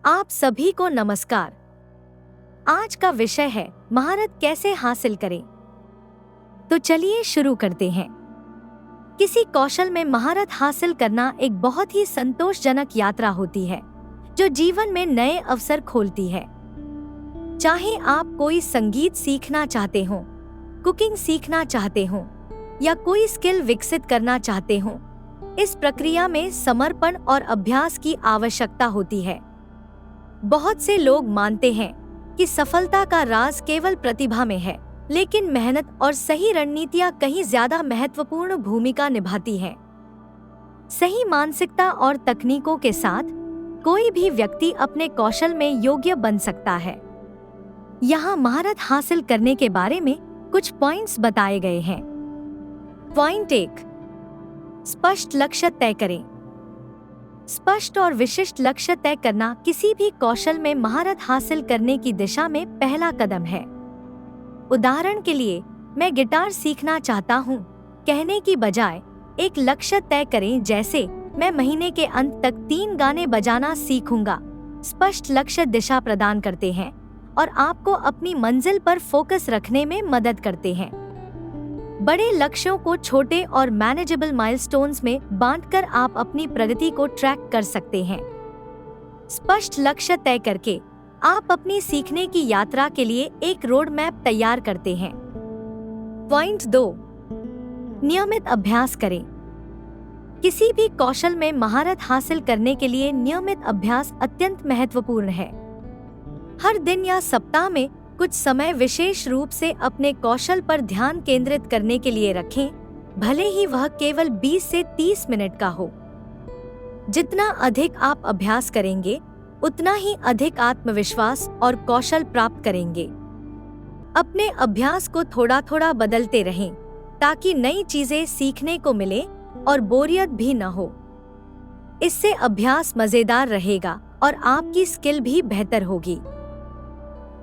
आप सभी को नमस्कार। आज का विषय है महारत कैसे हासिल करें। तो चलिए शुरू करते हैं। किसी कौशल में महारत हासिल करना एक बहुत ही संतोषजनक यात्रा होती है जो जीवन में नए अवसर खोलती है। चाहे आप कोई संगीत सीखना चाहते हो, कुकिंग सीखना चाहते हो या कोई स्किल विकसित करना चाहते हो, इस प्रक्रिया में समर्पण और अभ्यास की आवश्यकता होती है। बहुत से लोग मानते हैं कि सफलता का राज केवल प्रतिभा में है, लेकिन मेहनत और सही रणनीतियां कहीं ज्यादा महत्वपूर्ण भूमिका निभाती हैं। सही मानसिकता और तकनीकों के साथ कोई भी व्यक्ति अपने कौशल में योग्य बन सकता है। यहाँ महारत हासिल करने के बारे में कुछ पॉइंट्स बताए गए हैं। पॉइंट 1, स्पष्ट लक्ष्य तय करें। स्पष्ट और विशिष्ट लक्ष्य तय करना किसी भी कौशल में महारत हासिल करने की दिशा में पहला कदम है। उदाहरण के लिए, मैं गिटार सीखना चाहता हूँ कहने की बजाय एक लक्ष्य तय करें, जैसे मैं महीने के अंत तक 3 गाने बजाना सीखूंगा। स्पष्ट लक्ष्य दिशा प्रदान करते हैं और आपको अपनी मंजिल पर फोकस रखने में मदद करते हैं। बड़े लक्ष्यों को छोटे और मैनेजेबल माइलस्टोन्स में बांटकर आप अपनी प्रगति को ट्रैक कर सकते हैं। स्पष्ट लक्ष्य तय करके आप अपनी सीखने की यात्रा के लिए एक रोड मैप तैयार करते हैं। पॉइंट 2, नियमित अभ्यास करें। किसी भी कौशल में महारत हासिल करने के लिए नियमित अभ्यास अत्यंत महत्वपूर्ण है। हर दिन या सप्ताह में कुछ समय विशेष रूप से अपने कौशल पर ध्यान केंद्रित करने के लिए रखें, भले ही वह केवल 20 से 30 मिनट का हो। जितना अधिक आप अभ्यास करेंगे, उतना ही अधिक आत्मविश्वास और कौशल प्राप्त करेंगे। अपने अभ्यास को थोड़ा थोड़ा बदलते रहें ताकि नई चीजें सीखने को मिले और बोरियत भी न हो। इससे अभ्यास मजेदार रहेगा और आपकी स्किल भी बेहतर होगी।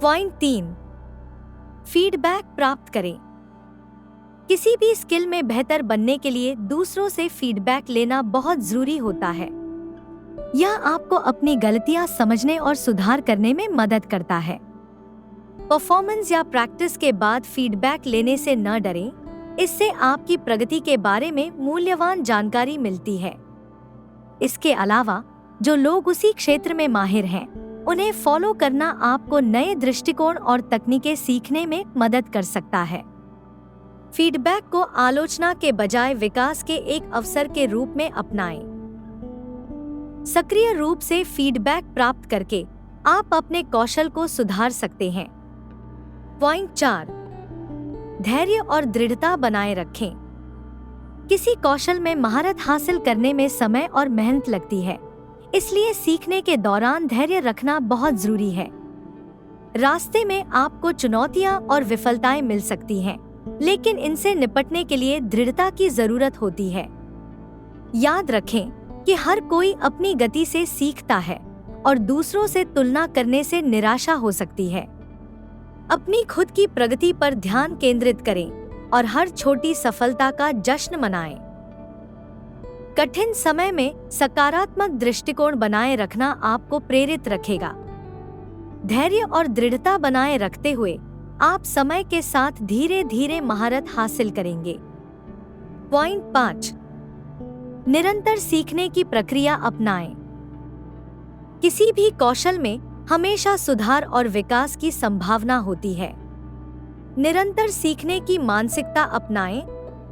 पॉइंट 3, फीडबैक प्राप्त करें। किसी भी स्किल में बेहतर बनने के लिए दूसरों से फीडबैक लेना बहुत जरूरी होता है। यह आपको अपनी गलतियां समझने और सुधार करने में मदद करता है। परफॉर्मेंस या प्रैक्टिस के बाद फीडबैक लेने से न डरें, इससे आपकी प्रगति के बारे में मूल्यवान जानकारी मिलती है। इसके अलावा जो लोग उसी क्षेत्र में माहिर हैं, उन्हें फॉलो करना आपको नए दृष्टिकोण और तकनीकें सीखने में मदद कर सकता है। फीडबैक को आलोचना के बजाय विकास के एक अवसर के रूप में अपनाएं। सक्रिय रूप से फीडबैक प्राप्त करके आप अपने कौशल को सुधार सकते हैं। पॉइंट 4, धैर्य और दृढ़ता बनाए रखें। किसी कौशल में महारत हासिल करने में समय और मेहनत लगती है, इसलिए सीखने के दौरान धैर्य रखना बहुत जरूरी है। रास्ते में आपको चुनौतियां और विफलताएं मिल सकती हैं, लेकिन इनसे निपटने के लिए दृढ़ता की जरूरत होती है। याद रखें कि हर कोई अपनी गति से सीखता है और दूसरों से तुलना करने से निराशा हो सकती है। अपनी खुद की प्रगति पर ध्यान केंद्रित करें और हर छोटी सफलता का जश्न मनाएं। कठिन समय में सकारात्मक दृष्टिकोण बनाए रखना आपको प्रेरित रखेगा। धैर्य और दृढ़ता बनाए रखते हुए आप समय के साथ धीरे धीरे महारत हासिल करेंगे। पॉइंट 5, निरंतर सीखने की प्रक्रिया अपनाएं। किसी भी कौशल में हमेशा सुधार और विकास की संभावना होती है। निरंतर सीखने की मानसिकता अपनाएं,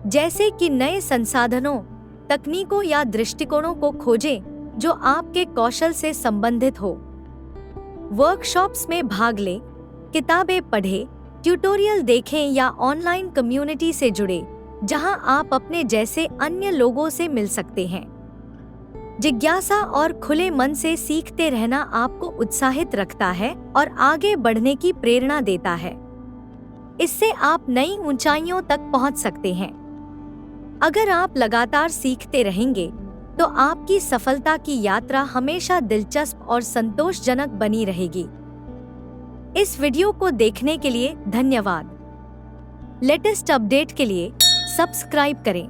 जैसे कि नए संसाधनों, तकनीकों या दृष्टिकोणों को खोजें जो आपके कौशल से संबंधित हो। वर्कशॉप्स में भाग लें, किताबें पढ़ें, ट्यूटोरियल देखें या ऑनलाइन कम्युनिटी से जुड़े जहां आप अपने जैसे अन्य लोगों से मिल सकते हैं। जिज्ञासा और खुले मन से सीखते रहना आपको उत्साहित रखता है और आगे बढ़ने की प्रेरणा देता है। इससे आप नई ऊंचाइयों तक पहुंच सकते हैं। अगर आप लगातार सीखते रहेंगे तो आपकी सफलता की यात्रा हमेशा दिलचस्प और संतोषजनक बनी रहेगी। इस वीडियो को देखने के लिए धन्यवाद। लेटेस्ट अपडेट के लिए सब्सक्राइब करें।